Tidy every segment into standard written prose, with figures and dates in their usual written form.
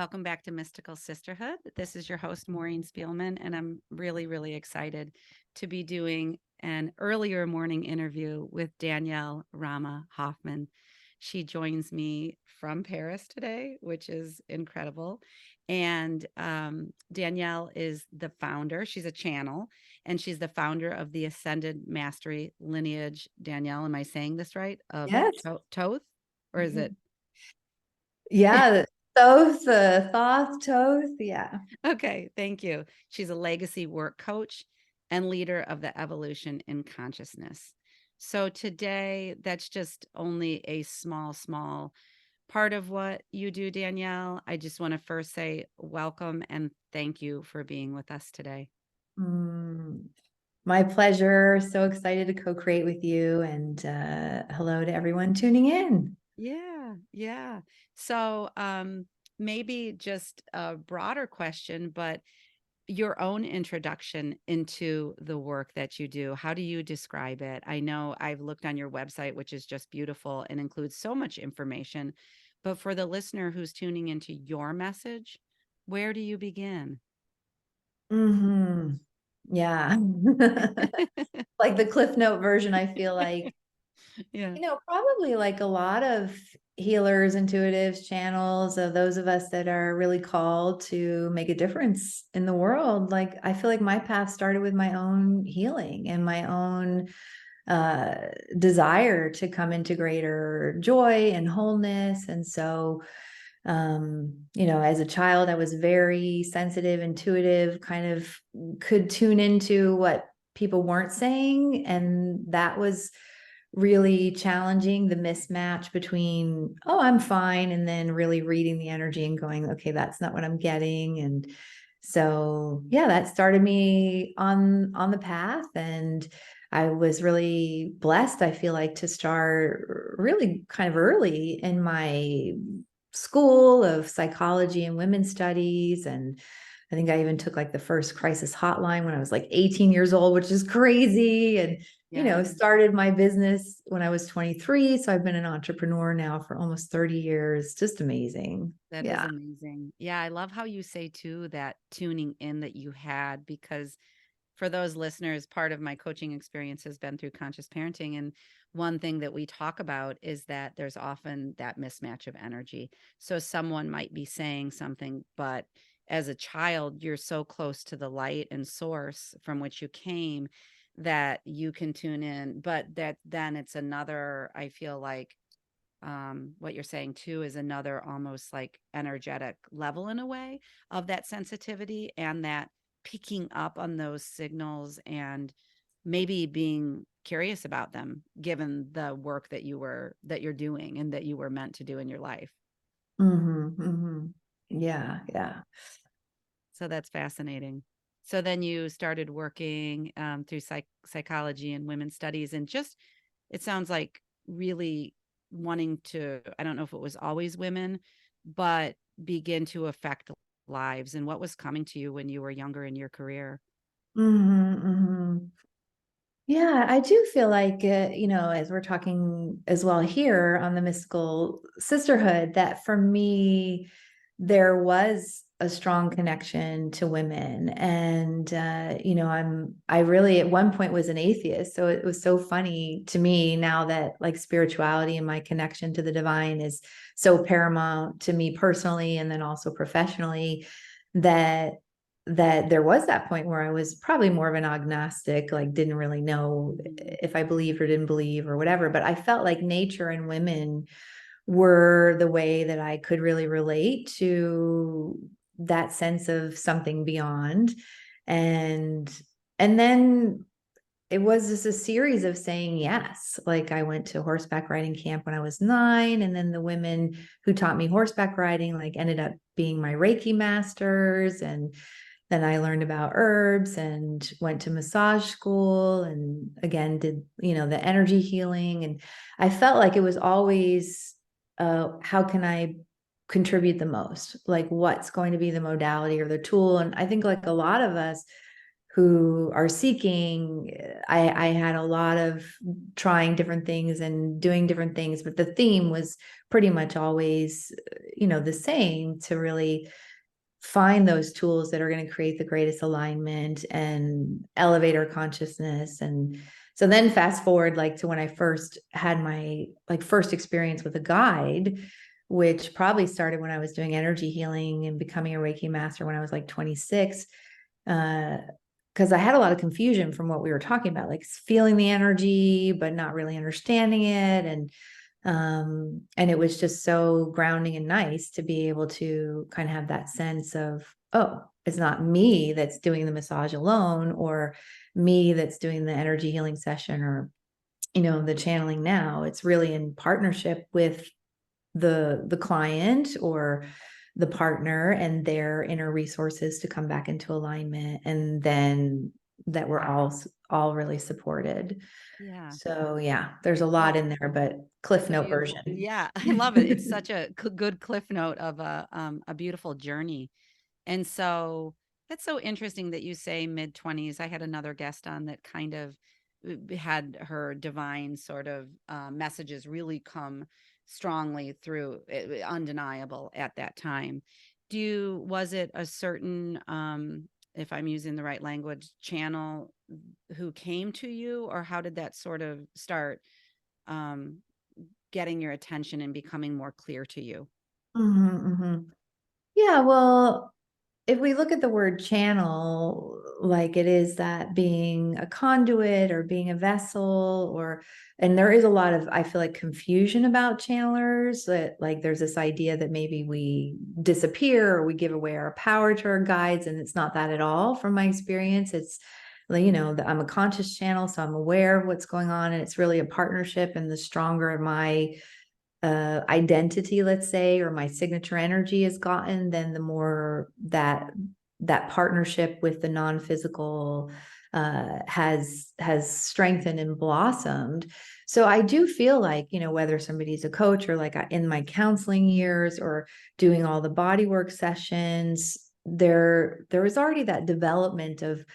Welcome back to Mystical Sisterhood. This is your host, Maureen Spielman, and I'm really, really excited to be doing an earlier morning interview with Danielle Rama Hoffman. She joins me from Paris today, which is incredible. And Danielle is the founder. She's a channel, and she's the founder of the Ascended Mastery Lineage. Danielle, am I saying this right? Of Yes. Toth, or is it? Yeah. Thoth, Thoth, Toth. Yeah. Okay, thank you. She's a legacy work coach and leader of the evolution in consciousness. So today, that's just only a small part of what you do, Danielle. I just want to first say welcome and thank you for being with us today. My pleasure. So excited to co-create with you, and hello to everyone tuning in. Yeah. So maybe just a broader question, but your own introduction into the work that you do. How do you describe it? I know I've looked on your website, which is just beautiful and includes so much information. But for the listener who's tuning into your message, where do you begin? Yeah. Like the Cliff Note version, I feel like, Yeah. probably like a lot of healers, intuitives, channels of those of us that are really called to make a difference in the world. Like, I feel like my path started with my own healing and my own desire to come into greater joy and wholeness. And so, as a child, I was very sensitive, intuitive, kind of could tune into what people weren't saying. And that was really challenging, the mismatch between, oh, I'm fine, and then really reading the energy and going, okay, that's not what I'm getting. And so, yeah, that started me on the path. And I was really blessed, I feel like, to start really kind of early in my school of psychology and women's studies. And I think I even took like the first crisis hotline when I was like 18 years old, which is crazy. And, Yeah. started my business when I was 23. So I've been an entrepreneur now for almost 30 years. Just amazing. That is Yeah. amazing. Yeah, I love how you say too that tuning in that you had, because for those listeners, part of my coaching experience has been through conscious parenting. And one thing that we talk about is that there's often that mismatch of energy. So someone might be saying something, but as a child, you're so close to the light and source from which you came that you can tune in. But that then it's another, I feel like, what you're saying too is another almost like energetic level in a way of that sensitivity and that picking up on those signals and maybe being curious about them given the work that you're doing and that you were meant to do in your life. Yeah. Yeah. So that's fascinating. So then you started working through psychology and women's studies, and just it sounds like really wanting to, I don't know if it was always women, but begin to affect lives. And what was coming to you when you were younger in your career? Yeah, I do feel like, as we're talking as well here on the Mystical Sisterhood, that for me, there was a strong connection to women. And, I really at one point was an atheist. So it was so funny to me now that like spirituality and my connection to the divine is so paramount to me personally, and then also professionally, that there was that point where I was probably more of an agnostic, like didn't really know if I believed or didn't believe or whatever. But I felt like nature and women were the way that I could really relate to that sense of something beyond. And then it was just a series of saying yes. Like I went to horseback riding camp when I was 9, and then the women who taught me horseback riding like ended up being my Reiki masters. And then I learned about herbs and went to massage school, and again did, the energy healing. And I felt like it was always, how can I contribute the most? Like what's going to be the modality or the tool? And I think like a lot of us who are seeking, I had a lot of trying different things and doing different things, but the theme was pretty much always, the same, to really find those tools that are going to create the greatest alignment and elevate our consciousness. And so then fast forward like to when I first had my like first experience with a guide, which probably started when I was doing energy healing and becoming a Reiki master when I was like 26. Because I had a lot of confusion from what we were talking about, like feeling the energy, but not really understanding it. And it was just so grounding and nice to be able to kind of have that sense of, oh, it's not me that's doing the massage alone, or me that's doing the energy healing session, or, the channeling now. It's really in partnership with the client or the partner and their inner resources to come back into alignment, and then that we're all really supported. Yeah. So yeah, there's a lot Well, in there, but Cliff so Note beautiful. version. Yeah, I love it. It's such a good cliff note of a beautiful journey. And so that's so interesting that you say mid 20s. I had another guest on that kind of had her divine sort of messages really come strongly through, undeniable at that time. Was it a certain, if I'm using the right language, channel who came to you, or how did that sort of start um, getting your attention and becoming more clear to you? Mhm, mhm. Yeah, well, if we look at the word channel, like it is that being a conduit or being a vessel, and there is a lot of, I feel like, confusion about channelers, that like there's this idea that maybe we disappear or we give away our power to our guides. And it's not that at all from my experience. It's, like, that I'm a conscious channel, so I'm aware of what's going on. And it's really a partnership. And the stronger my identity, let's say, or my signature energy has gotten, then the more that partnership with the non-physical has strengthened and blossomed. So I do feel like, whether somebody's a coach, or like in my counseling years, or doing all the body work sessions, there was already that development of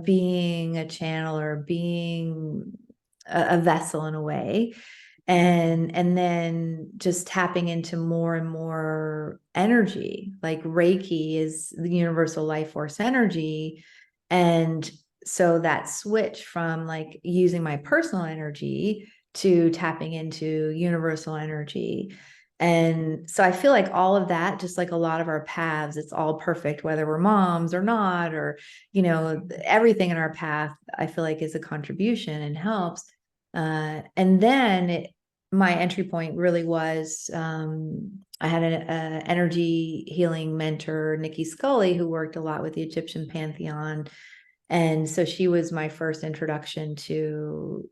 being a channel, or being a vessel in a way. And then just tapping into more and more energy. Like Reiki is the universal life force energy. And so that switch from like using my personal energy to tapping into universal energy. And so I feel like all of that, just like a lot of our paths, it's all perfect, whether we're moms or not, or, everything in our path, I feel like, is a contribution and helps. And then my entry point really was, I had an energy healing mentor, Nikki Scully, who worked a lot with the Egyptian pantheon. And so she was my first introduction to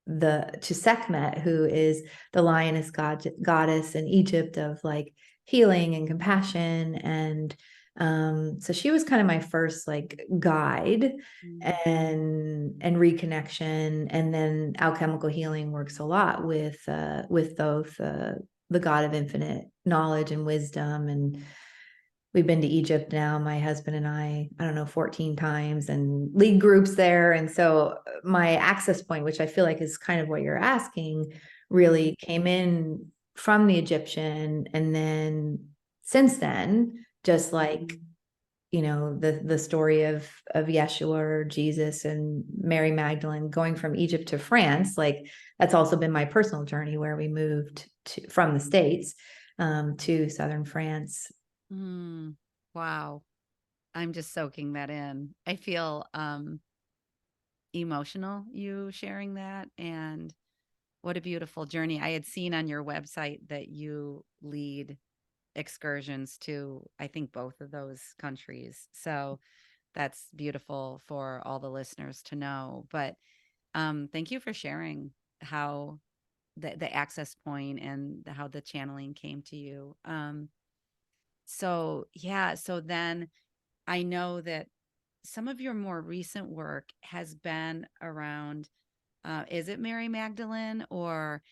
Sekhmet, who is the lioness goddess in Egypt, of like healing and compassion. And so she was kind of my first like guide Mm. and reconnection. And then alchemical healing works a lot with both the God of infinite knowledge and wisdom. And we've been to Egypt now, my husband and I don't know, 14 times, and lead groups there. And so my access point, which I feel like is kind of what you're asking, really came in from the Egyptian. And then since then, just like, the story of Yeshua or Jesus and Mary Magdalene going from Egypt to France, like that's also been my personal journey, where we moved from the States to southern France. Mm, wow. I'm just soaking that in. I feel emotional you sharing that, and what a beautiful journey. I had seen on your website that you lead excursions to, I think, both of those countries. So that's beautiful for all the listeners to know. But thank you for sharing how the access point and how the channeling came to you. So yeah, so then I know that some of your more recent work has been around, is it Mary Magdalene, or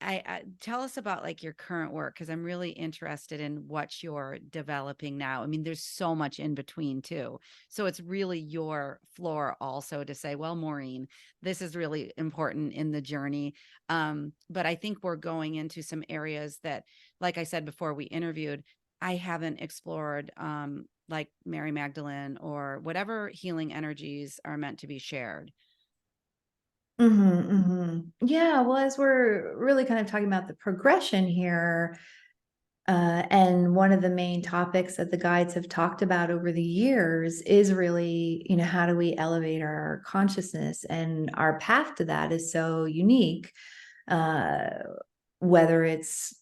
I tell us about like your current work, because I'm really interested in what you're developing now. I mean, there's so much in between too. So it's really your floor also to say, well, Maureen, this is really important in the journey. But I think we're going into some areas that, like I said before we interviewed, I haven't explored, like Mary Magdalene or whatever healing energies are meant to be shared. Yeah, well, as we're really kind of talking about the progression here, and one of the main topics that the guides have talked about over the years is really, how do we elevate our consciousness? And our path to that is so unique. Uh, whether it's,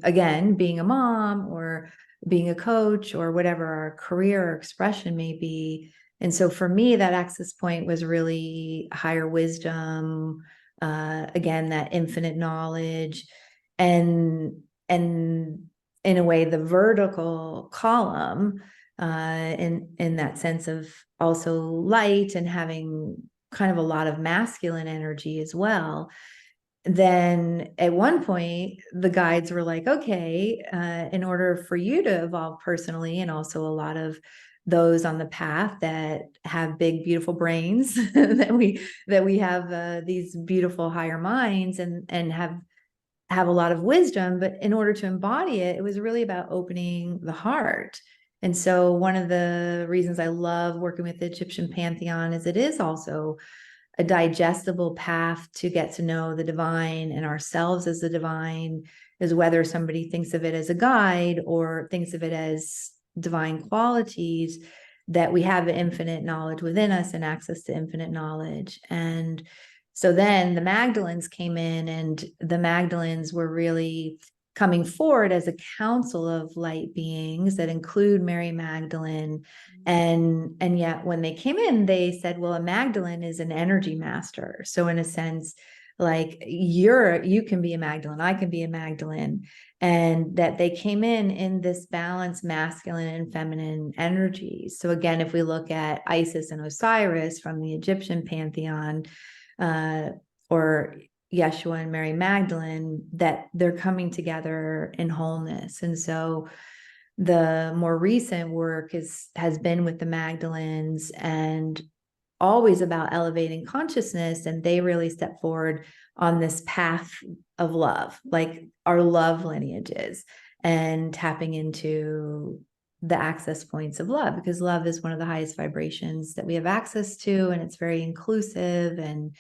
again, being a mom or being a coach or whatever our career or expression may be. And so for me, that access point was really higher wisdom, again, that infinite knowledge, and in a way, the vertical column, in that sense of also light and having kind of a lot of masculine energy as well. Then at one point, the guides were like, okay, in order for you to evolve personally, and also a lot of those on the path that have big, beautiful brains, that we have these beautiful higher minds, and have a lot of wisdom, but in order to embody it, it was really about opening the heart. And so one of the reasons I love working with the Egyptian pantheon is it is also a digestible path to get to know the divine and ourselves as the divine, is whether somebody thinks of it as a guide or thinks of it as divine qualities, that we have infinite knowledge within us and access to infinite knowledge. And so then the Magdalens came in, and the Magdalens were really coming forward as a council of light beings that include Mary Magdalene. And yet when they came in, they said, well, a Magdalene is an energy master. So in a sense, like you can be a Magdalene, I can be a Magdalene. And that they came in this balanced masculine and feminine energies. So again, if we look at Isis and Osiris from the Egyptian pantheon, or Yeshua and Mary Magdalene, that they're coming together in wholeness. And so the more recent work has been with the Magdalenes, and always about elevating consciousness. And they really step forward on this path of love, like our love lineages, and tapping into the access points of love, because love is one of the highest vibrations that we have access to. And it's very inclusive and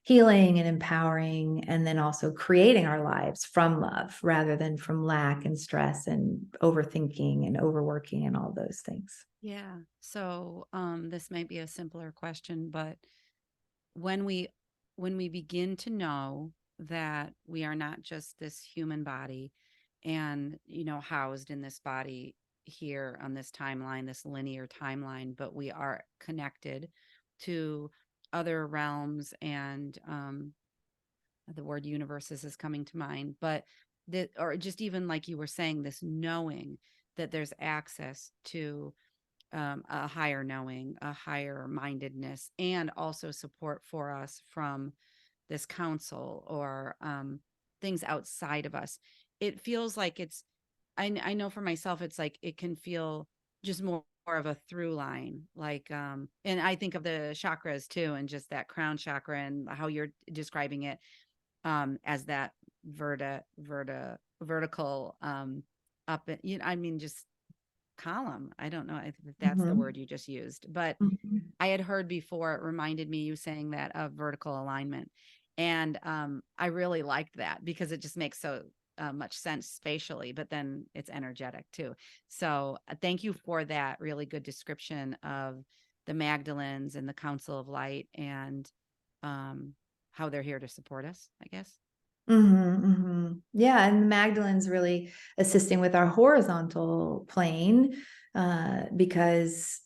healing and empowering, and then also creating our lives from love rather than from lack and stress and overthinking and overworking and all those things. Yeah. So, this might be a simpler question, but when we when we begin to know that we are not just this human body and, housed in this body here on this timeline, this linear timeline, but we are connected to other realms, and the word universes is coming to mind, but that, or just even like you were saying, this knowing that there's access to, a higher knowing, a higher mindedness, and also support for us from this council, or things outside of us. It feels like I know for myself, it's like it can feel just more of a through line. Like, and I think of the chakras too, and just that crown chakra and how you're describing it, as that vertical, up, I mean, just column. I don't know if that's the Mhm. word you just used, but Mhm. I had heard before, it reminded me, you saying that, of vertical alignment. And I really liked that because it just makes so much sense spatially, but then it's energetic too. So thank you for that really good description of the Magdalens and the Council of Light, and um, how they're here to support us, I guess. Yeah, and Magdalene's really assisting with our horizontal plane, because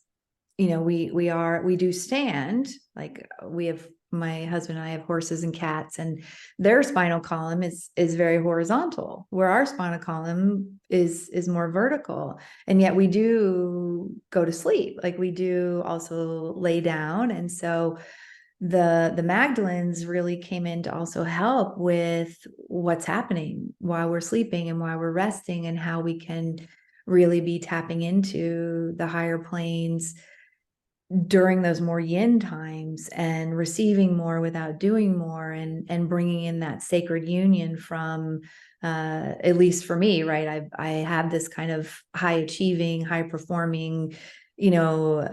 we do stand, like we have, my husband and I have horses and cats, and their spinal column is very horizontal, where our spinal column is more vertical. And yet we do go to sleep, like we do also lay down. And so the Magdalens really came in to also help with what's happening while we're sleeping and while we're resting, and how we can really be tapping into the higher planes during those more yin times, and receiving more without doing more, and bringing in that sacred union from, at least for me, right? I have this kind of high achieving, high performing, strong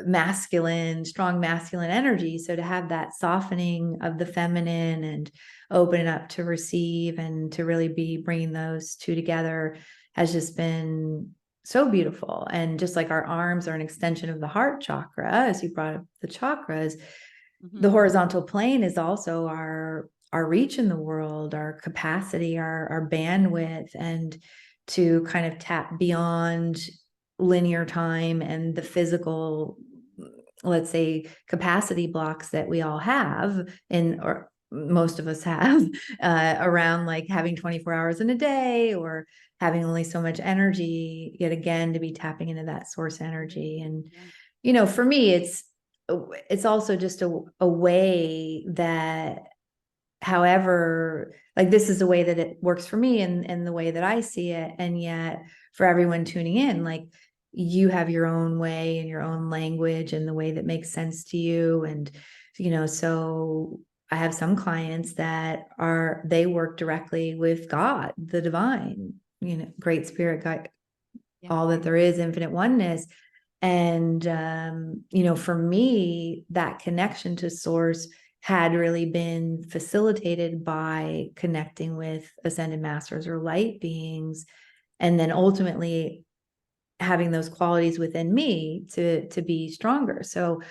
masculine energy. So to have that softening of the feminine and open up to receive, and to really be bringing those two together, has just been so beautiful. And just like our arms are an extension of the heart chakra, as you brought up the chakras, the horizontal plane is also our reach in the world, our capacity, our bandwidth, and to kind of tap beyond linear time and the physical, let's say, capacity blocks that we all have, or most of us have, around like having 24 hours in a day, or having only so much energy, yet again, to be tapping into that source energy. And, for me, it's also just a way that, however, like, this is the way that it works for me, and the way that I see it. And yet for everyone tuning in, like, you have your own way and your own language and the way that makes sense to you. And, so I have some clients that they work directly with God, the divine, great spirit, God, all that there is, infinite oneness. And, for me, that connection to source had really been facilitated by connecting with ascended masters or light beings, and then ultimately having those qualities within me to be stronger. So,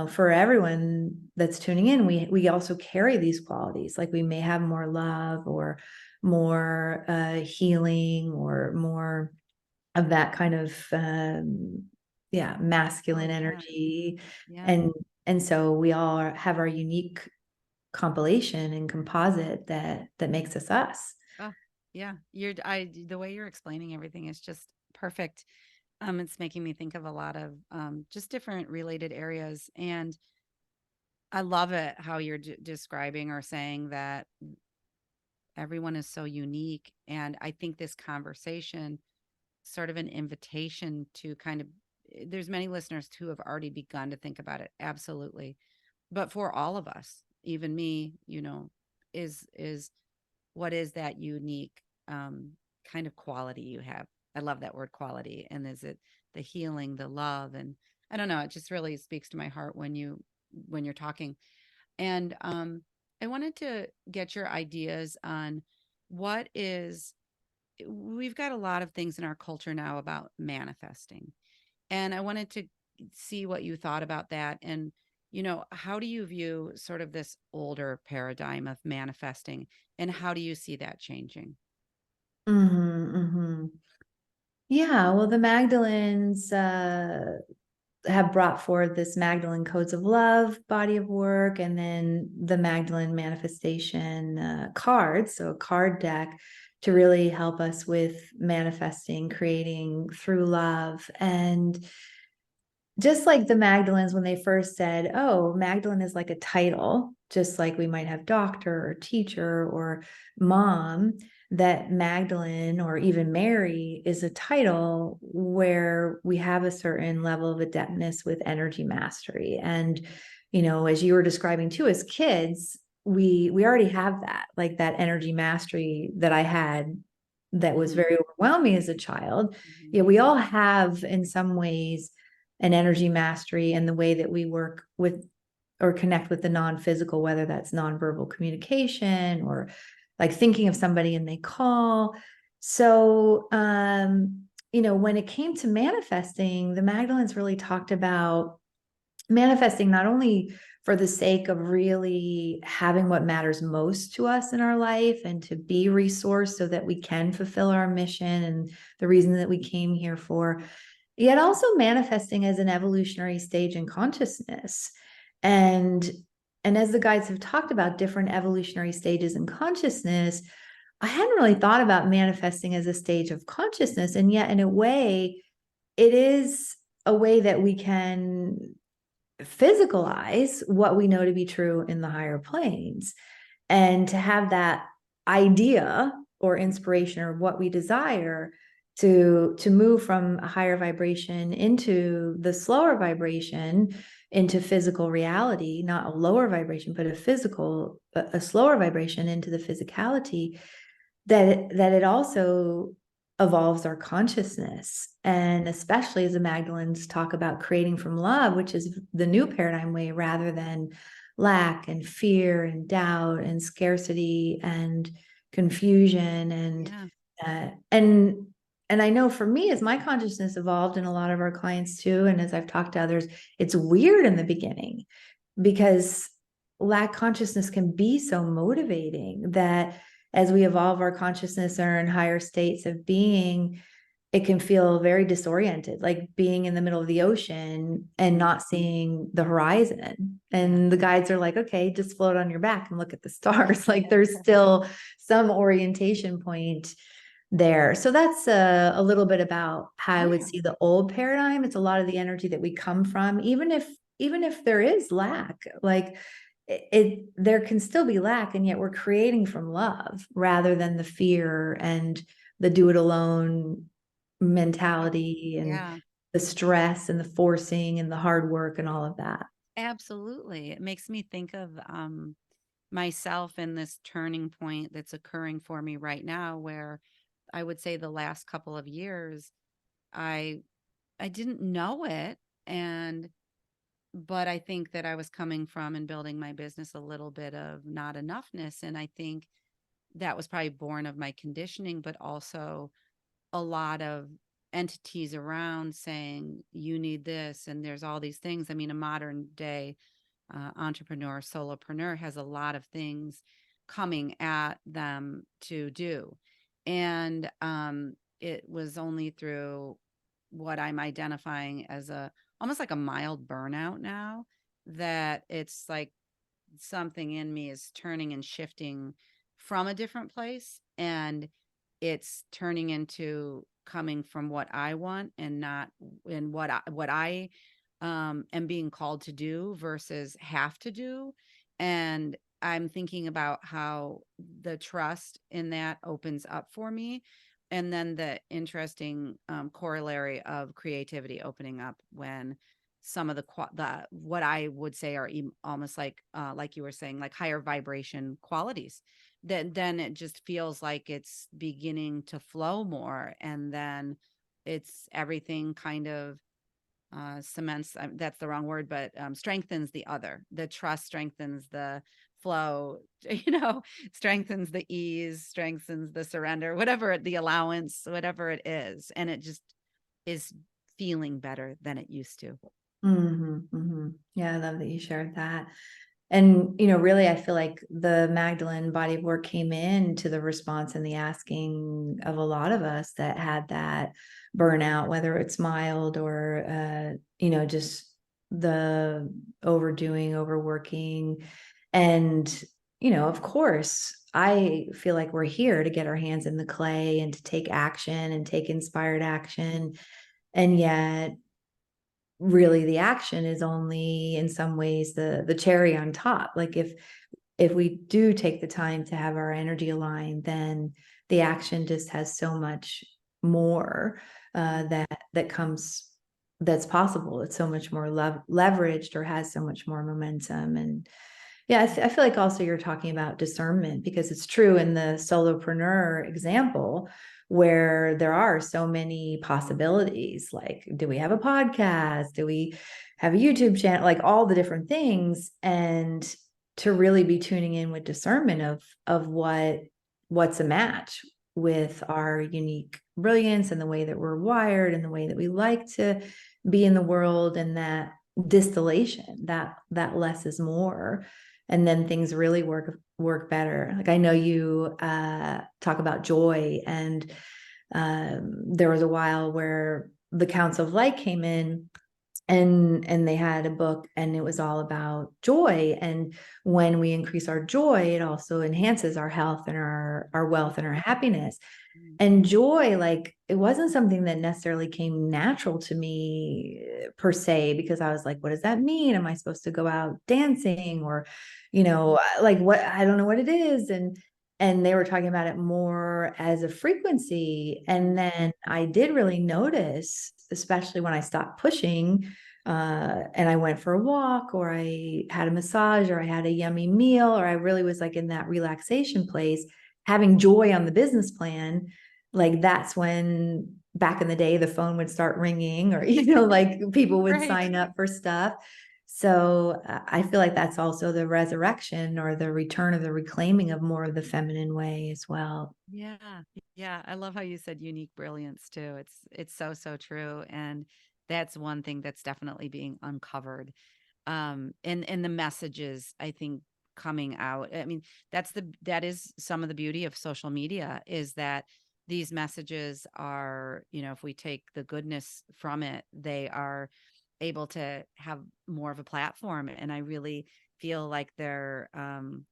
for everyone that's tuning in, we also carry these qualities. Like, we may have more love, or more healing, or more of that kind of masculine energy. And so we all have our unique compilation and composite that makes us. Oh, yeah. The way you're explaining everything is just perfect. It's making me think of a lot of just different related areas. And I love it how you're describing or saying that everyone is so unique. And I think this conversation, sort of an invitation to kind of, there's many listeners who have already begun to think about it. Absolutely. But for all of us, even me, is what is that unique kind of quality you have? I love that word, quality. And is it the healing, the love? And I don't know, it just really speaks to my heart when you're talking. And I wanted to get your ideas on we've got a lot of things in our culture now about manifesting. And I wanted to see what you thought about that. And, how do you view sort of this older paradigm of manifesting, and how do you see that changing? Mm-hmm, mm-hmm. Yeah, well, the Magdalens have brought forward this Magdalene Codes of Love body of work, and then the Magdalene Manifestation cards, so a card deck, to really help us with manifesting, creating through love. And just like the Magdalens, when they first said, oh, Magdalene is like a title, just like we might have doctor or teacher or mom, that Magdalene or even Mary is a title where we have a certain level of adeptness with energy mastery. And, as you were describing too, as kids, we already have that, like that energy mastery that I had, that was very overwhelming as a child. Yeah, we all have in some ways an energy mastery, and the way that we work with or connect with the non-physical, whether that's nonverbal communication, or like thinking of somebody and they call. So, when it came to manifesting, the Magdalens really talked about manifesting not only for the sake of really having what matters most to us in our life, and to be resourced so that we can fulfill our mission and the reason that we came here for, yet also manifesting as an evolutionary stage in consciousness. And as the guides have talked about different evolutionary stages in consciousness, I hadn't really thought about manifesting as a stage of consciousness. And yet, in a way, it is a way that we can physicalize what we know to be true in the higher planes, and to have that idea or inspiration or what we desire to move from a higher vibration into the slower vibration, into physical reality, not a lower vibration, but a slower vibration into the physicality, that it also evolves our consciousness. And especially as the Magdalenes talk about creating from love, which is the new paradigm way, rather than lack and fear and doubt and scarcity and confusion. And I know for me, as my consciousness evolved, and a lot of our clients too, and as I've talked to others, it's weird in the beginning because lack consciousness can be so motivating, that as we evolve our consciousness or in higher states of being, it can feel very disoriented, like being in the middle of the ocean and not seeing the horizon. And the guides are like, okay, just float on your back and look at the stars. Like there's still some orientation point there. So that's a little bit about how I would see the old paradigm. It's a lot of the energy that we come from, even if there is lack, like there can still be lack, and yet we're creating from love rather than the fear and the do it alone mentality and the stress and the forcing and the hard work and all of that. Absolutely. It makes me think of myself in this turning point that's occurring for me right now, where I would say the last couple of years, I didn't know it, but I think that I was coming from and building my business a little bit of not enoughness, and I think that was probably born of my conditioning, but also a lot of entities around saying you need this, and there's all these things. I mean, a modern day entrepreneur, solopreneur has a lot of things coming at them to do. And it was only through what I'm identifying as almost like a mild burnout now, that it's like something in me is turning and shifting from a different place, and it's turning into coming from what I want and not in what I am being called to do versus have to do. And I'm thinking about how the trust in that opens up for me. And then the interesting corollary of creativity opening up when some of the what I would say are almost like you were saying, like higher vibration qualities, then it just feels like it's beginning to flow more. And then it's everything kind of cements, that's the wrong word, but strengthens the trust strengthens the flow, strengthens the ease, strengthens the surrender, whatever the allowance, whatever it is. And it just is feeling better than it used to. Mm-hmm, mm-hmm. Yeah, I love that you shared that. And, really, I feel like the Magdalene body of work came in to the response and the asking of a lot of us that had that burnout, whether it's mild or, just the overdoing, overworking. And, of course, I feel like we're here to get our hands in the clay and to take action and take inspired action. And yet, really the action is only in some ways the cherry on top. Like if we do take the time to have our energy aligned, then the action just has so much more that comes, that's possible. It's so much more leveraged, or has so much more momentum. And yeah, I feel like also you're talking about discernment, because it's true in the solopreneur example where there are so many possibilities. Like, do we have a podcast? Do we have a YouTube channel? Like all the different things. And to really be tuning in with discernment of what's a match with our unique brilliance and the way that we're wired and the way that we like to be in the world, and that distillation, that less is more. And then things really work better. Like I know you talk about joy, and there was a while where the counts of light came in, and they had a book, and it was all about joy. And when we increase our joy, it also enhances our health and our wealth and our happiness. Mm. And joy, like, it wasn't something that necessarily came natural to me per se, because I was like, what does that mean? Am I supposed to go out dancing, or, like, what, I don't know what it is. And they were talking about it more as a frequency. And then I did really notice, especially when I stopped pushing, and I went for a walk, or I had a massage, or I had a yummy meal, or I really was like in that relaxation place, having joy on the business plan. Like, that's when back in the day, the phone would start ringing, or, like, people would Right. sign up for stuff. So I feel like that's also the resurrection, or the return of the reclaiming of more of the feminine way as well. Yeah. Yeah. I love how you said unique brilliance too. It's so, so true. And that's one thing that's definitely being uncovered. And the messages, I think, coming out. I mean, that is some of the beauty of social media, is that these messages are, if we take the goodness from it, they are able to have more of a platform. And I really feel like I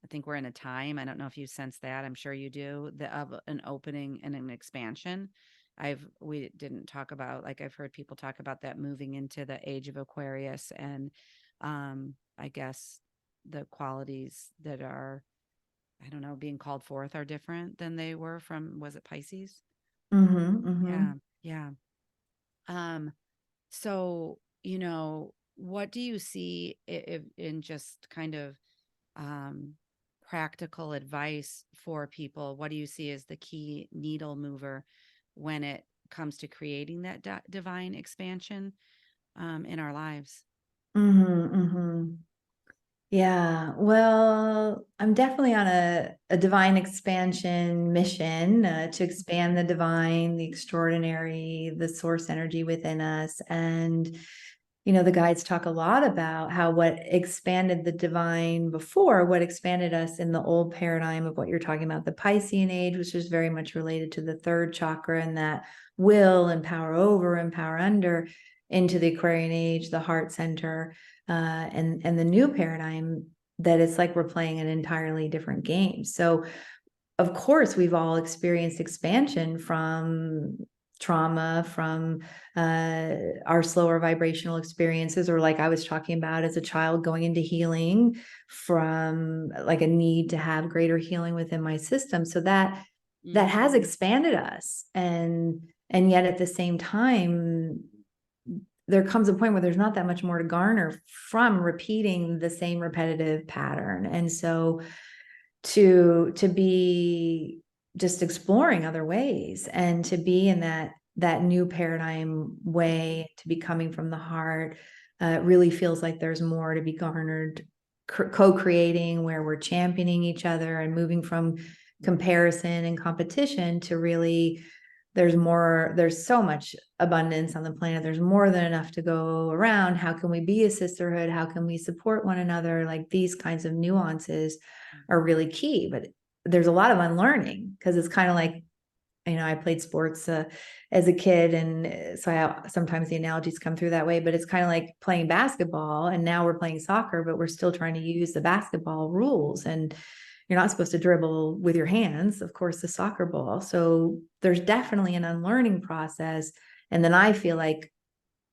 think we're in a time, I don't know if you sense that, I'm sure you do, of an opening and an expansion. We didn't talk about, like, I've heard people talk about that moving into the age of Aquarius, and I guess the qualities that are, I don't know, being called forth are different than they were from, was it Pisces? Mm-hmm, mm-hmm. Yeah. Yeah. Um, so, what do you see, if in just kind of um, practical advice for people? What do you see as the key needle mover when it comes to creating that divine expansion in our lives? Mm-hmm, mm-hmm. Yeah, well, I'm definitely on a divine expansion mission, to expand the divine, the extraordinary, the source energy within us. And, the guides talk a lot about how what expanded the divine before, what expanded us in the old paradigm of what you're talking about, the Piscean age, which is very much related to the third chakra and that will and power over and power under, into the Aquarian age, the heart center, and the new paradigm, that it's like we're playing an entirely different game. So of course we've all experienced expansion from trauma, from our slower vibrational experiences, or like I was talking about as a child, going into healing from like a need to have greater healing within my system. So that has Mhm. expanded us. And yet at the same time, there comes a point where there's not that much more to garner from repeating the same repetitive pattern. And so to be just exploring other ways, and to be in that new paradigm way, to be coming from the heart, really feels like there's more to be garnered, co-creating, where we're championing each other and moving from comparison and competition to really, there's so much abundance on the planet, there's more than enough to go around. How can we be a sisterhood? How can we support one another? Like, these kinds of nuances are really key. But there's a lot of unlearning, because it's kind of like, I played sports as a kid, and so sometimes the analogies come through that way. But it's kind of like playing basketball, and now we're playing soccer, but we're still trying to use the basketball rules. And you're not supposed to dribble with your hands, of course, the soccer ball. So there's definitely an unlearning process. And then I feel like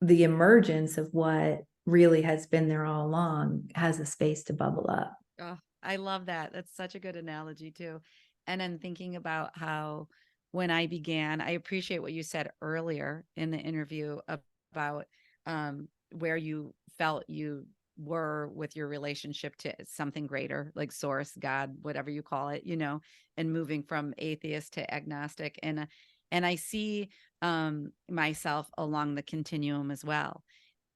the emergence of what really has been there all along has a space to bubble up. Oh, I love that. That's such a good analogy too. And then thinking about how, when I began, I appreciate what you said earlier in the interview about where you felt you were with your relationship to something greater, like source, God, whatever you call it, and moving from atheist to agnostic. And I see myself along the continuum as well.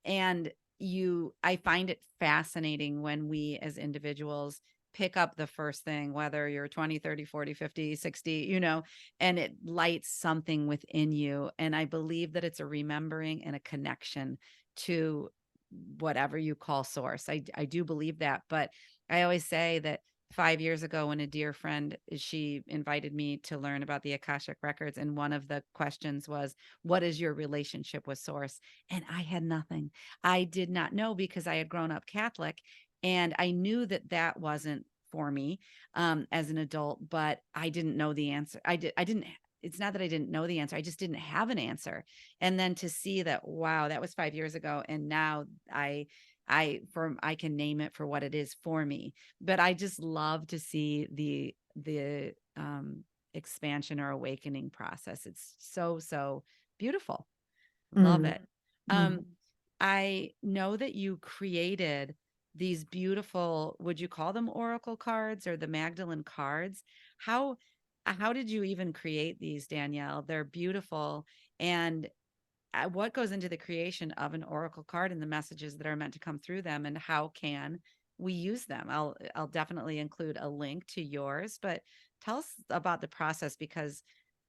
And I find it fascinating when we as individuals pick up the first thing, whether you're 20, 30, 40, 50, 60, and it lights something within you. And I believe that it's a remembering and a connection to whatever you call source. I do believe that. But I always say that 5 years ago when a dear friend, she invited me to learn about the Akashic records, and one of the questions was, what is your relationship with source? And I had nothing. I did not know, because I had grown up Catholic, and I knew that that wasn't for me as an adult, but I didn't know the answer. I didn't, it's not that I didn't know the answer, I just didn't have an answer. And then to see that, wow, that was 5 years ago, and now I can name it for what it is for me. But I just love to see the expansion or awakening process. It's so beautiful. Love Mm, it. mm, Um, I know that you created these beautiful, would you call them oracle cards or the Magdalene cards? How how did you even create these, Danielle? They're beautiful. And what goes into the creation of an oracle card and the messages that are meant to come through them, and how can we use them? I'll definitely include a link to yours, but tell us about the process, because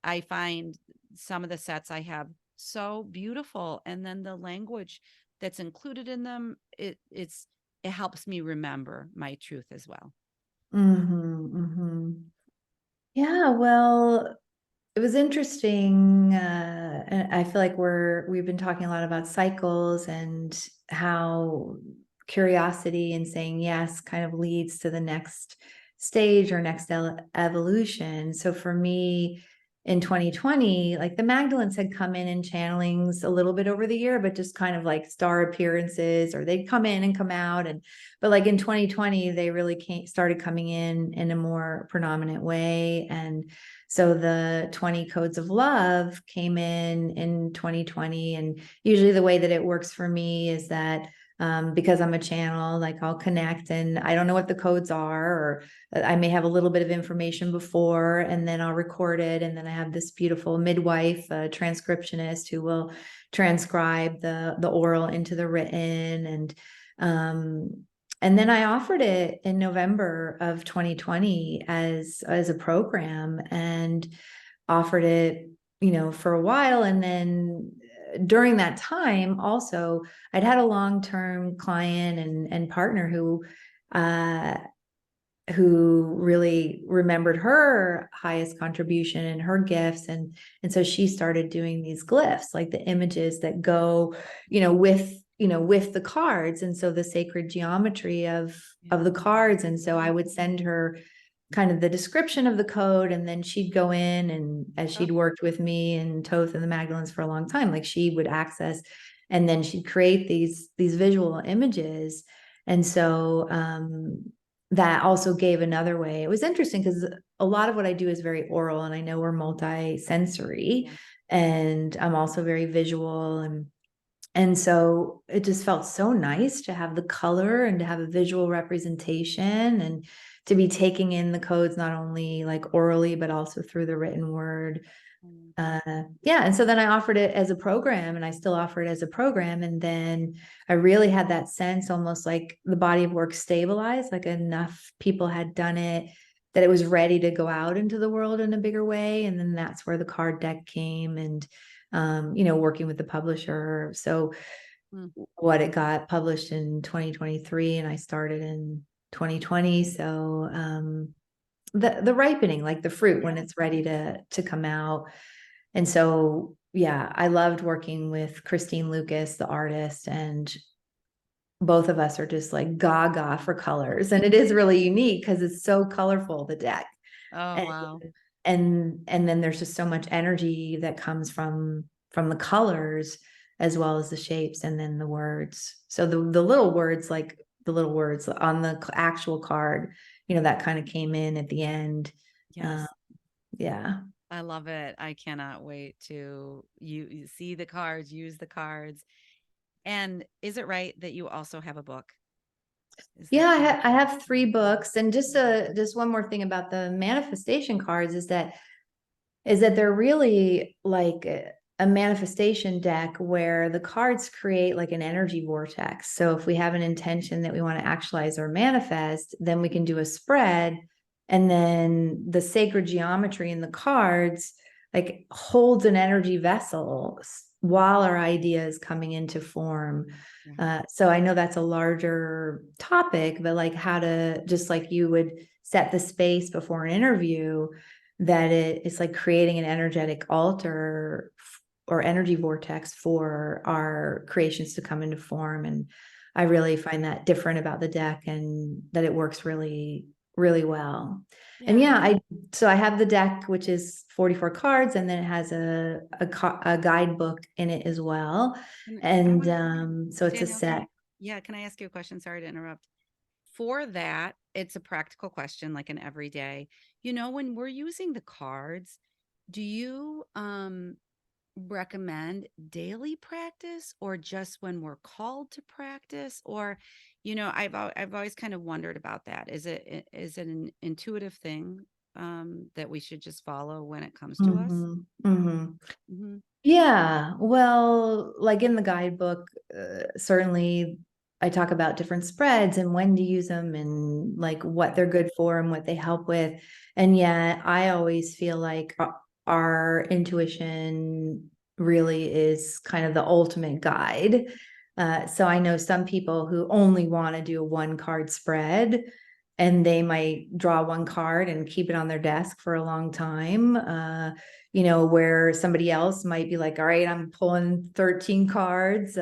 I find some of the sets I have so beautiful, and then the language that's included in them, it helps me remember my truth as well. mhm. Yeah, well, it was interesting. And I feel like we've been talking a lot about cycles and how curiosity and saying yes kind of leads to the next stage or next evolution. So for me, in 2020, like the Magdalens had come in channelings a little bit over the year, but just kind of like star appearances, or they'd come in and come out. And but like in 2020, they really started coming in a more predominant way. And so the 20 codes of love came in 2020. And usually the way that it works for me is that because I'm a channel, like I'll connect and I don't know what the codes are, or I may have a little bit of information before, and then I'll record it. And then I have this beautiful midwife, transcriptionist, who will transcribe the oral into the written. And then I offered it in November of 2020 as a program, and offered it, for a while. And then during that time, also, I'd had a long-term client and partner uh, who really remembered her highest contribution and her gifts. And so she started doing these glyphs, like the images that go, with the cards. And so the sacred geometry of the cards. And so I would send her kind of the description of the code, and then she'd go in, and as Oh, she'd worked with me and Toth and the Magdalens for a long time, like she would access, and then she'd create these visual images. And so that also gave another way. It was interesting because a lot of what I do is very oral, and I know we're multi-sensory, yeah. and I'm also very visual. And so it just felt so nice to have the color and to have a visual representation, and to be taking in the codes, not only like orally, but also through the written word. Mm. Yeah. And so then I offered it as a program, and I still offer it as a program. And then I really had that sense, almost like the body of work stabilized, like enough people had done it that it was ready to go out into the world in a bigger way. And then that's where the card deck came, and working with the publisher. So Mm. what it got published in 2023, and I started in 2020. So the ripening, like the fruit when it's ready to come out. And so yeah, I loved working with Christine Lucas, the artist, and both of us are just like gaga for colors. And it is really unique because it's so colorful, the deck. Oh, And wow. and then there's just so much energy that comes from the colors, as well as the shapes, and then the words. So the little words, like the little words on the actual card, that kind of came in at the end. uh, Yes. yeah. I love it. I cannot wait to you see the cards, use the cards. And is it right that you also have a book? Is Yeah, that correct? I have 3 books. And Mhm. just one more thing about the manifestation cards is that they're really like a manifestation deck, where the cards create like an energy vortex. So if we have an intention that we want to actualize or manifest, then we can do a spread. And then the sacred geometry in the cards like holds an energy vessel while our idea is coming into form. Yeah. So I know that's a larger topic, but like how to, just like you would set the space before an interview, that it's like creating an energetic altar or energy vortex for our creations to come into form. And I really find that different about the deck, and that it works really, really well. And Yeah. yeah, so I have the deck, which is 44 cards, and then it has a guidebook in it as well. And I And want so it's a Danielle, set. can I ask you a question? Sorry to interrupt. For that, it's a practical question, like an everyday. When we're using the cards, do you recommend daily practice or just when we're called to practice? Or, I've always kind of wondered about that. Is it an intuitive thing that we should just follow when it comes to us? Mhm, mhm. Hmm. Yeah, well, like in the guidebook, certainly I talk about different spreads and when to use them and like what they're good for and what they help with. And yet I always feel like our intuition really is kind of the ultimate guide. So I know some people who only want to do a one card spread, and they might draw one card and keep it on their desk for a long time. Where somebody else might be like, all right, I'm pulling 13 cards.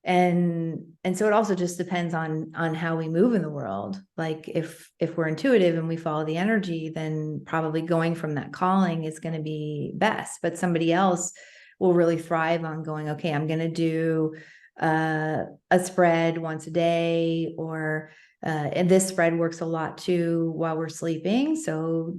And so it also just depends on how we move in the world. Like if we're intuitive and we follow the energy, then probably going from that calling is going to be best. But somebody else will really thrive on going, okay, I'm going to do a spread once a day, or and this spread works a lot too while we're sleeping. So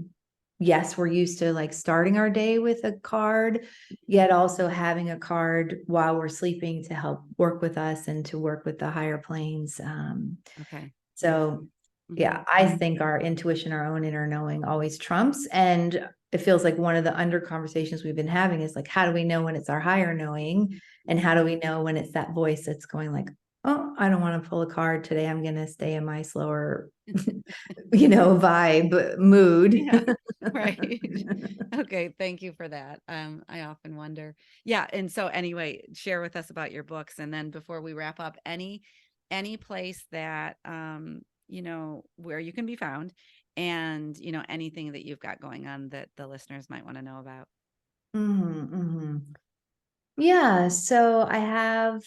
yes, we're used to like starting our day with a card, yet also having a card while we're sleeping to help work with us and to work with the higher planes. Okay. Makes So sense. Hmm. yeah, I think our intuition, our own inner knowing always trumps. And it feels like one of the under conversations we've been having is like, how do we know when it's our higher knowing? And how do we know when it's that voice that's going like, oh, I don't want to pull a card today. I'm going to stay in my slower, vibe mood. Yeah. Right. Okay. Thank you for that. I often wonder. Yeah. And so anyway, share with us about your books. And then before we wrap up, any place that where you can be found, and anything that you've got going on that the listeners might want to know about. Mhm, mhm. Yeah, so I have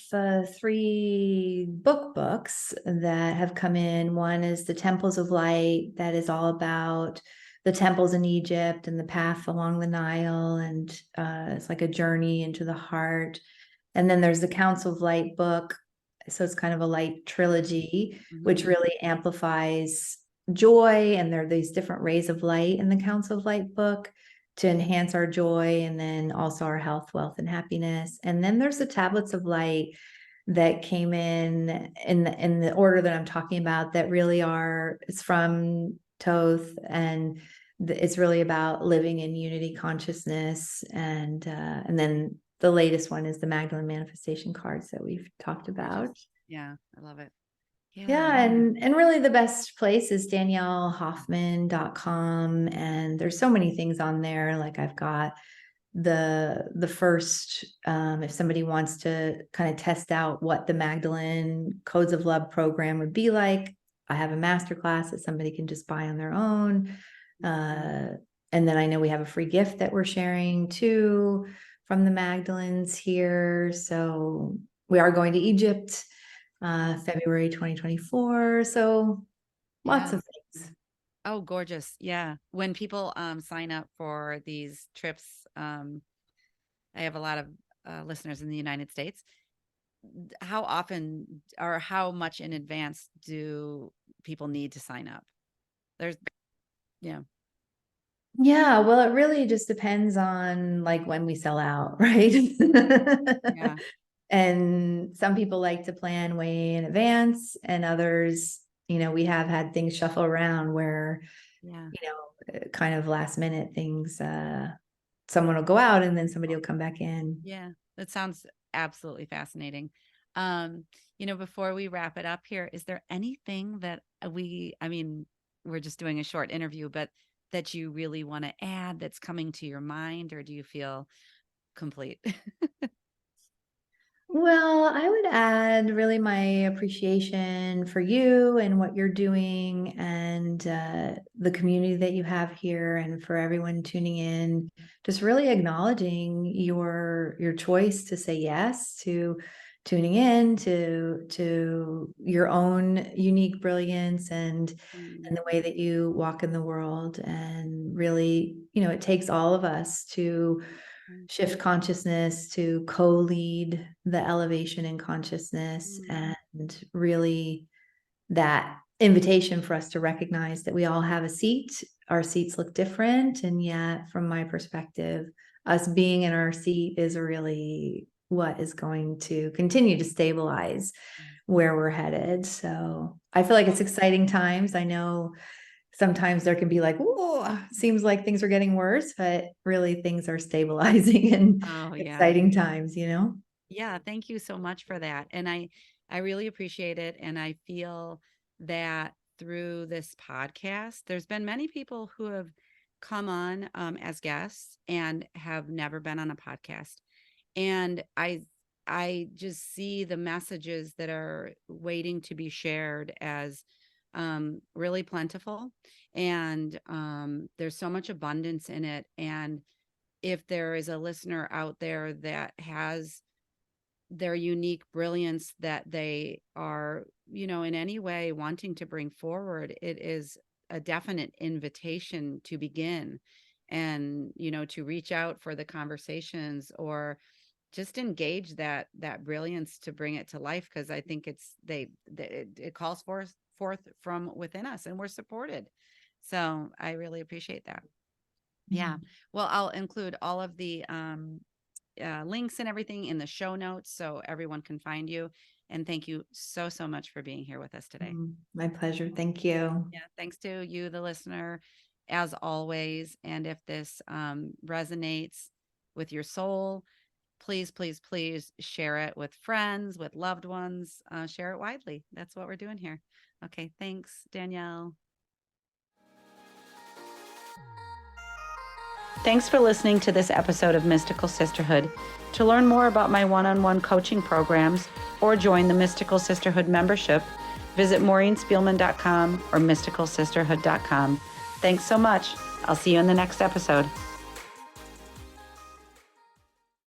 three books that have come in. One is The Temples of Light, that is all about the temples in Egypt and the path along the Nile, and it's like a journey into the heart. And then there's the Council of Light book. So it's kind of a light trilogy, Mhm. which really amplifies joy. And there are these different rays of light in the Council of Light book to enhance our joy, and then also our health, wealth, and happiness. And then there's the Tablets of Light that came in the order that I'm talking about, that really it's from Toth, and it's really about living in unity consciousness. And then the latest one is the Magdalene manifestation cards that we've talked Gorgeous. about. Yeah. I love it. Yeah. Yeah, and really the best place is daniellehoffman.com, and there's so many things on there. Like I've got the first, if somebody wants to kind of test out what the Magdalene Codes of Love program would be like, I have a masterclass that somebody can just buy on their own. And then I know we have a free gift that we're sharing too from the Magdalenes here. So we are going to Egypt February 2024. So lots Yeah. of things. Oh, gorgeous. Yeah. When people sign up for these trips, I have a lot of listeners in the United States. How often or how much in advance do people need to sign up? There's, yeah. Yeah, well, it really just depends on like when we sell out, right? Yeah. And some people like to plan way in advance, and others, we have had things shuffle around where, Yeah. kind of last minute things, someone will go out and then somebody will come back in. Yeah. That sounds absolutely fascinating. Before we wrap it up here, is there anything that I mean, we're just doing a short interview, but that you really want to add that's coming to your mind, or do you feel complete? Well, I would add really my appreciation for you and what you're doing, and the community that you have here, and for everyone tuning in. Just really acknowledging your choice to say yes to tuning in to your own unique brilliance and the way that you walk in the world. And really, it takes all of us to shift consciousness, to co-lead the elevation in consciousness, and really that invitation for us to recognize that we all have a seat. Our seats look different, and yet from my perspective, us being in our seat is really what is going to continue to stabilize where we're headed. So I feel like it's exciting times. I know sometimes there can be like, oh, seems like things are getting worse, but really things are stabilizing and Oh, yeah. exciting times, Yeah, thank you so much for that. And I really appreciate it. And I feel that through this podcast, there's been many people who have come on as guests and have never been on a podcast. And I just see the messages that are waiting to be shared as really plentiful. And there's so much abundance in it. And if there is a listener out there that has their unique brilliance that they are, in any way wanting to bring forward, it is a definite invitation to begin and, to reach out for the conversations or just engage that brilliance to bring it to life. Cause I think it calls forth from within us and we're supported. So I really appreciate that. Yeah. Well, I'll include all of the links and everything in the show notes so everyone can find you. And thank you so, so much for being here with us today. My pleasure. Thank you. Yeah. Thanks to you, the listener, as always. And if this resonates with your soul, please, please, please share it with friends, with loved ones, share it widely. That's what we're doing here. Okay. Thanks, Danielle. Thanks for listening to this episode of Mystical Sisterhood. To learn more about my one-on-one coaching programs or join the Mystical Sisterhood membership, visit MaureenSpielman.com or MysticalSisterhood.com. Thanks so much. I'll see you in the next episode.